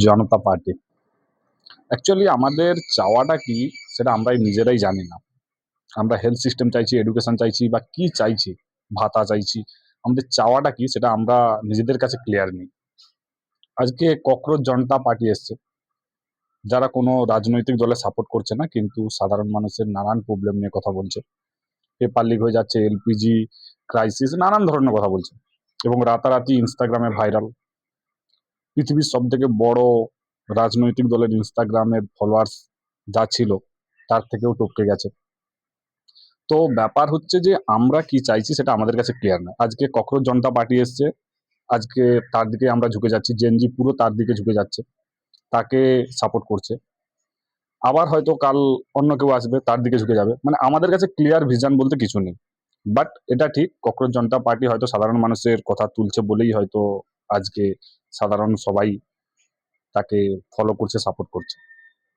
জনতা party. Actually আমাদের চাওয়াটা কি সেটা আমরাই নিজেরাই জানি না। আমরা হেলথ সিস্টেম চাইছি, এডুকেশন চাইছি বা কি চাইছি, ভাতা চাইছি। আমাদের চাওয়াটা কি সেটা আমরা নিজেদের কাছে ক্লিয়ার নেই। আজকে ককরোচ জনতা পার্টি এসছে, যারা কোনো রাজনৈতিক দলে সাপোর্ট করছে না, কিন্তু সাধারণ মানুষের নানান প্রবলেম নিয়ে কথা বলছে। পেপার লিক হয়ে যাচ্ছে, এলপিজি ক্রাইসিস, নানান ধরনের কথা বলছে এবং রাতারাতি ইনস্টাগ্রামে ভাইরাল। পৃথিবীর সবথেকে বড় রাজনৈতিক দলের ইনস্টাগ্রামের ফলোয়ার্স যা ছিল তার থেকেও টপকে গেছে। তো ব্যাপার হচ্ছে যে আমরা কি চাইছি সেটা আমাদের কাছে ক্লিয়ার না। আজকে ককরোচ জনতা পার্টি এসছে, আজকে তার দিকে আমরা ঝুঁকে যাচ্ছি, জেনজি পুরো তার দিকে ঝুঁকে যাচ্ছে, তাকে সাপোর্ট করছে। আবার হয়তো কাল অন্য কেউ আসবে, তার দিকে ঝুঁকে যাবে। মানে আমাদের কাছে ক্লিয়ার ভিশন বলতে কিছু নেই। বাট এটা ঠিক, ককরোচ জনতা পার্টি হয়তো সাধারণ মানুষের কথা তুলছে বলেই হয়তো আজকে সাধারণ সবাই তাকে ফলো করছে, সাপোর্ট করছে।